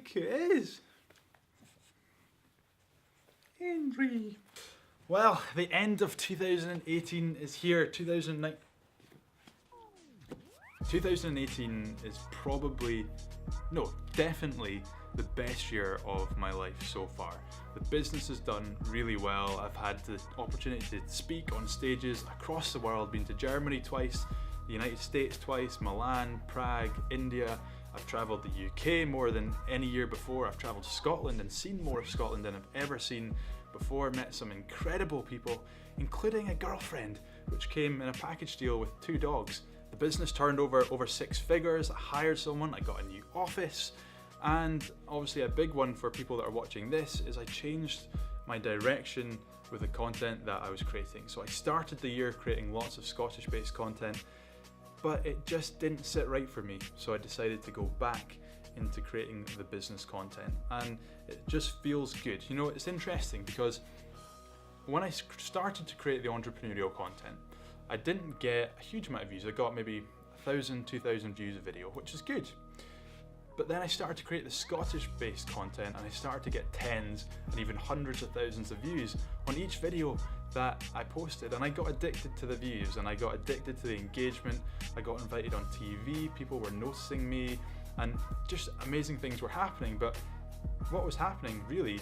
think it is. Henry. Well, the end of 2018 is here. 2018 is definitely the best year of my life so far. The business has done really well. I've had the opportunity to speak on stages across the world, been to Germany twice, the United States twice, Milan, Prague, India. I've travelled the UK more than any year before. I've travelled to Scotland and seen more of Scotland than I've ever seen before. Met some incredible people, including a girlfriend, which came in a package deal with 2 dogs. The business turned over 6 figures. I hired someone, I got a new office, and obviously a big one for people that are watching this is I changed my direction with the content that I was creating. So I started the year creating lots of Scottish-based content, but it just didn't sit right for me. So I decided to go back into creating the business content, and it just feels good. You know, it's interesting because when I started to create the entrepreneurial content, I didn't get a huge amount of views. I got maybe 1,000, 2,000 views a video, which is good. But then I started to create the Scottish-based content, and I started to get tens and even hundreds of thousands of views on each video that I posted, and I got addicted to the views, and I got addicted to the engagement. I got invited on TV, people were noticing me, and just amazing things were happening. But what was happening really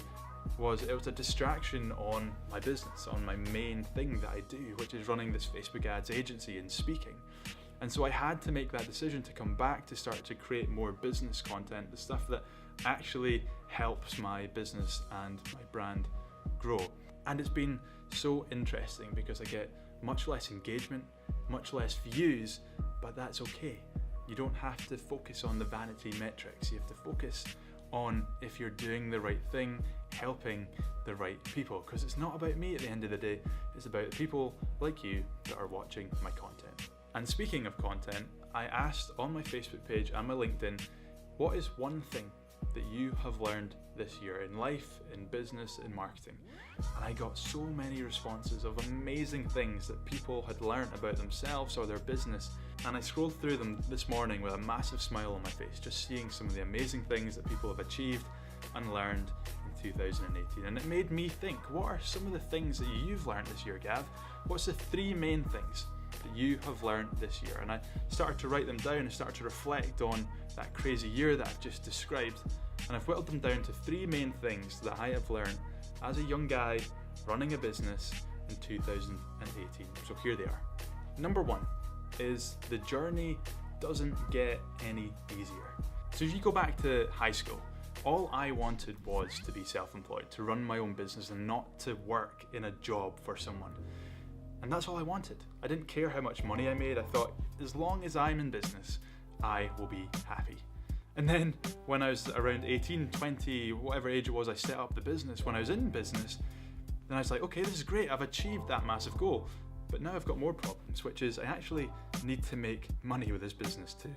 was it was a distraction on my business, on my main thing that I do, which is running this Facebook ads agency and speaking. And so I had to make that decision to come back to start to create more business content, the stuff that actually helps my business and my brand grow. And it's been so interesting because I get much less engagement, much less views, but that's okay. You don't have to focus on the vanity metrics. You have to focus on if you're doing the right thing, helping the right people, because it's not about me at the end of the day. It's about the people like you that are watching my content. And speaking of content, I asked on my Facebook page and my LinkedIn, what is one thing that you have learned this year in life, in business, in marketing? And I got so many responses of amazing things that people had learned about themselves or their business. And I scrolled through them this morning with a massive smile on my face, just seeing some of the amazing things that people have achieved and learned in 2018. And it made me think, what are some of the things that you've learned this year, Gav? What's the 3 main things that you have learned this year? And I started to write them down and started to reflect on that crazy year that I've just described. And I've whittled them down to 3 main things that I have learned as a young guy running a business in 2018. So here they are. Number 1 is the journey doesn't get any easier. So if you go back to high school, all I wanted was to be self-employed, to run my own business and not to work in a job for someone. And that's all I wanted. I didn't care how much money I made. I thought, as long as I'm in business, I will be happy. And then when I was around 18, 20, whatever age it was, I set up the business. When I was in business, then I was like, okay, this is great. I've achieved that massive goal. But now I've got more problems, which is I actually need to make money with this business to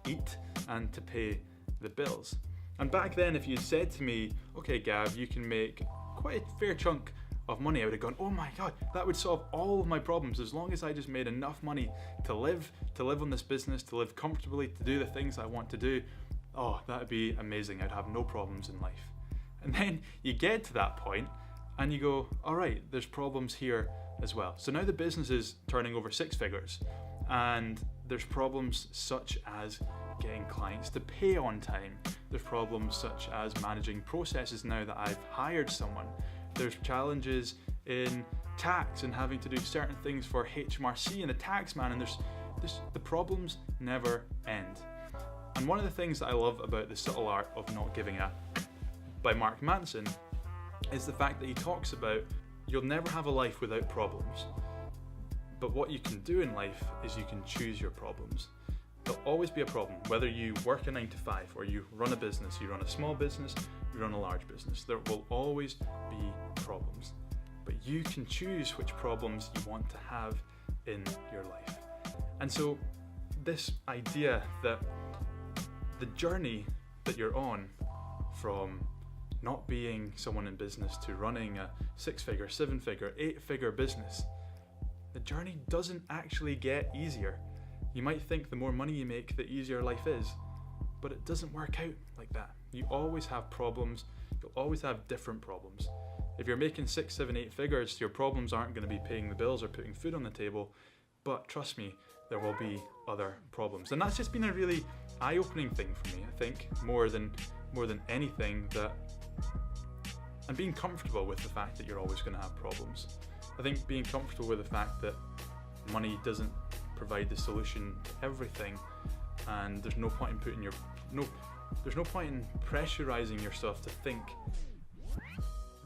eat and to pay the bills. And back then, if you said to me, okay, Gav, you can make quite a fair chunk of money, I would have gone, oh my God, that would solve all of my problems. As long as I just made enough money to live on this business, to live comfortably, to do the things I want to do, oh, that would be amazing. I'd have no problems in life. And then you get to that point and you go, all right, there's problems here as well. So now the business is turning over 6 figures, and there's problems such as getting clients to pay on time. There's problems such as managing processes now that I've hired someone. There's challenges in tax and having to do certain things for HMRC and the tax man, and the problems never end. And one of the things that I love about The Subtle Art of Not Giving a by Mark Manson is the fact that he talks about you'll never have a life without problems. But what you can do in life is you can choose your problems. There'll always be a problem, whether you work a 9 to 5 or you run a business, you run a small business, you run a large business. There will always be problems. But you can choose which problems you want to have in your life. And so this idea that the journey that you're on from not being someone in business to running a 6-figure, 7-figure, 8-figure business, the journey doesn't actually get easier. You might think the more money you make, the easier life is, but it doesn't work out like that. You always have problems. You'll always have different problems. If you're making 6, 7, 8 figures, your problems aren't going to be paying the bills or putting food on the table. But trust me, there will be other problems. And that's just been a really eye-opening thing for me, I think, more than anything, that and being comfortable with the fact that you're always going to have problems. I think being comfortable with the fact that money doesn't provide the solution to everything, and there's no point in there's no point in pressurizing yourself to think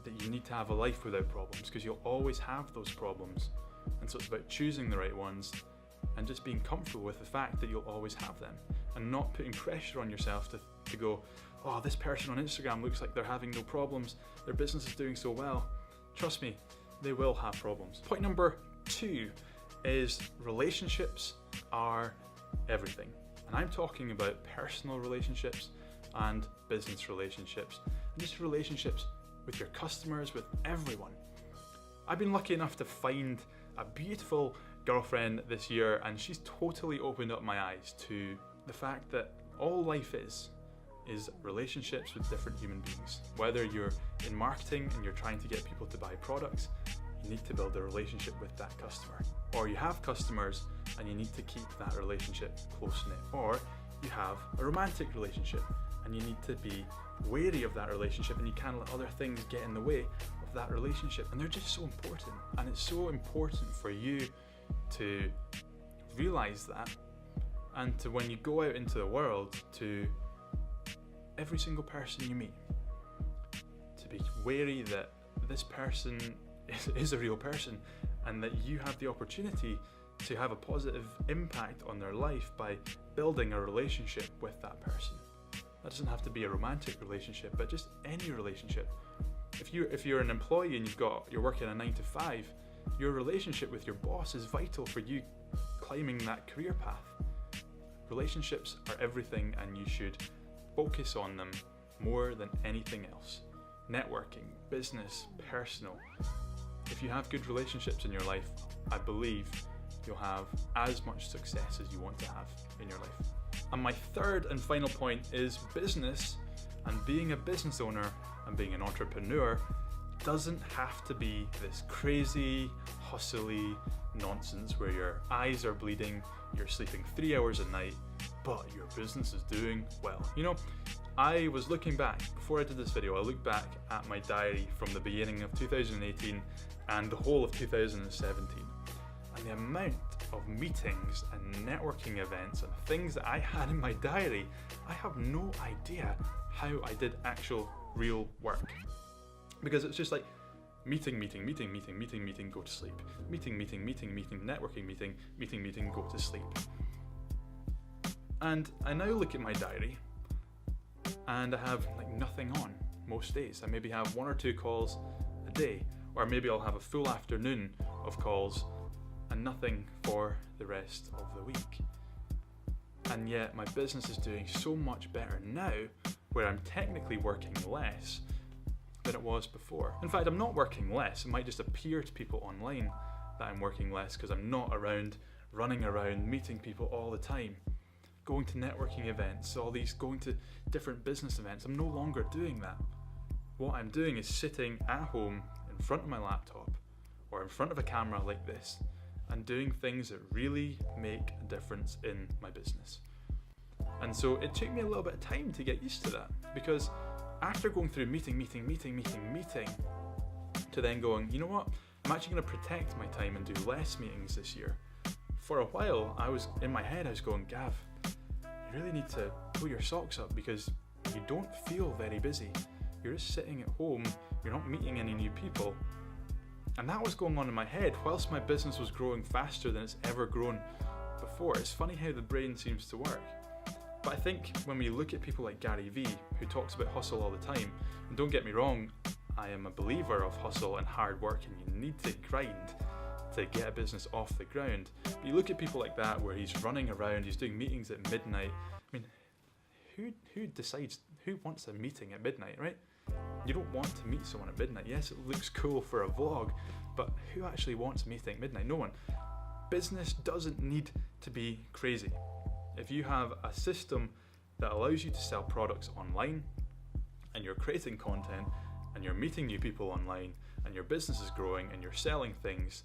that you need to have a life without problems, because you'll always have those problems. And so it's about choosing the right ones and just being comfortable with the fact that you'll always have them, and not putting pressure on yourself to go, oh, this person on Instagram looks like they're having no problems, their business is doing so well. Trust me, they will have problems. Point number 2 is relationships are everything. And I'm talking about personal relationships and business relationships, and just relationships with your customers, with everyone. I've been lucky enough to find a beautiful girlfriend this year, and she's totally opened up my eyes to the fact that all life is relationships with different human beings. Whether you're in marketing and you're trying to get people to buy products, you need to build a relationship with that customer. Or you have customers and you need to keep that relationship close-knit. Or you have a romantic relationship and you need to be wary of that relationship, and you can't let other things get in the way of that relationship. And they're just so important. And it's so important for you to realize that, and to, when you go out into the world, to every single person you meet, to be wary that this person is a real person, and that you have the opportunity to have a positive impact on their life by building a relationship with that person. That doesn't have to be a romantic relationship, but just any relationship. If you're an employee and you're working a 9 to 5, your relationship with your boss is vital for you climbing that career path. Relationships are everything, and you should focus on them more than anything else. Networking, business, personal. If you have good relationships in your life, I believe you'll have as much success as you want to have in your life. And my third and final point is business, and being a business owner and being an entrepreneur doesn't have to be this crazy, hustly nonsense where your eyes are bleeding, you're sleeping 3 hours a night, but your business is doing well. You know, I was looking back, before I did this video, I looked back at my diary from the beginning of 2018 and the whole of 2017. And the amount of meetings and networking events and things that I had in my diary, I have no idea how I did actual real work. Because it's just like meeting, go to sleep. Meeting, networking meeting, go to sleep. And I now look at my diary and I have like nothing on most days. I maybe have 1 or 2 calls a day, or maybe I'll have a full afternoon of calls and nothing for the rest of the week. And yet my business is doing so much better now, where I'm technically working less than it was before. In fact, I'm not working less. It might just appear to people online that I'm working less because I'm not around, running around, meeting people all the time, going to networking events, going to different business events. I'm no longer doing that. What I'm doing is sitting at home in front of my laptop or in front of a camera like this and doing things that really make a difference in my business. And so it took me a little bit of time to get used to that, because after going through meeting, to then going, you know what, I'm actually going to protect my time and do less meetings this year. For a while, in my head, I was going, Gav, you really need to pull your socks up, because you don't feel very busy. You're just sitting at home, you're not meeting any new people. And that was going on in my head whilst my business was growing faster than it's ever grown before. It's funny how the brain seems to work. But I think when we look at people like Gary Vee, who talks about hustle all the time, and don't get me wrong, I am a believer of hustle and hard work, and you need to grind to get a business off the ground. But you look at people like that, where he's running around, he's doing meetings at midnight. I mean, who wants a meeting at midnight, right? You don't want to meet someone at midnight. Yes, it looks cool for a vlog, but who actually wants a meeting at midnight? No one. Business doesn't need to be crazy. If you have a system that allows you to sell products online, and you're creating content and you're meeting new people online and your business is growing and you're selling things,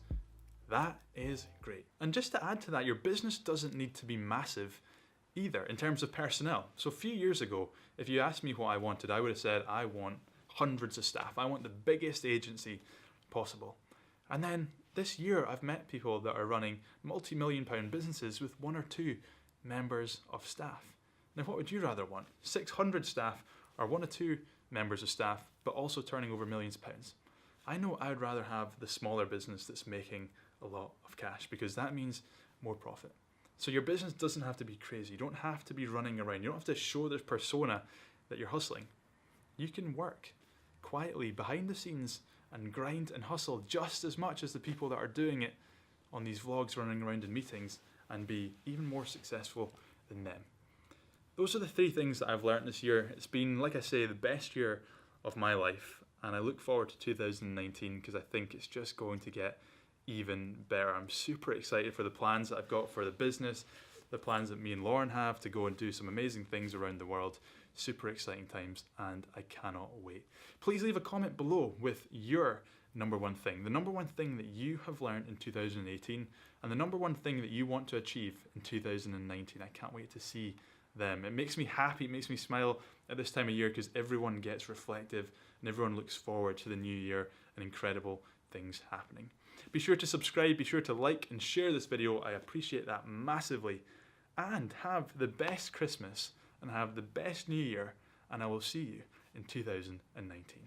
that is great. And just to add to that, your business doesn't need to be massive either in terms of personnel. So a few years ago, if you asked me what I wanted, I would have said, I want hundreds of staff. I want the biggest agency possible. And then this year, I've met people that are running multi-million-pound businesses with 1 or 2 members of staff. Now, what would you rather want? 600 staff or 1 or 2 members of staff, but also turning over millions of pounds? I know I'd rather have the smaller business that's making a lot of cash, because that means more profit. So your business doesn't have to be crazy. You don't have to be running around. You don't have to show this persona that you're hustling. You can work quietly behind the scenes and grind and hustle just as much as the people that are doing it on these vlogs, running around in meetings, and be even more successful than them. Those are the 3 things that I've learned this year. It's been, like I say, the best year of my life, and I look forward to 2019 because I think it's just going to get even better. I'm super excited for the plans that I've got for the business, the plans that me and Lauren have to go and do some amazing things around the world. Super exciting times, and I cannot wait. Please leave a comment below with your number 1 thing, the number 1 thing that you have learned in 2018, and the number 1 thing that you want to achieve in 2019. I can't wait to see them. It makes me happy, it makes me smile at this time of year because everyone gets reflective and everyone looks forward to the new year and incredible things happening. Be sure to subscribe, be sure to like and share this video. I appreciate that massively. And have the best Christmas and have the best New Year, and I will see you in 2019.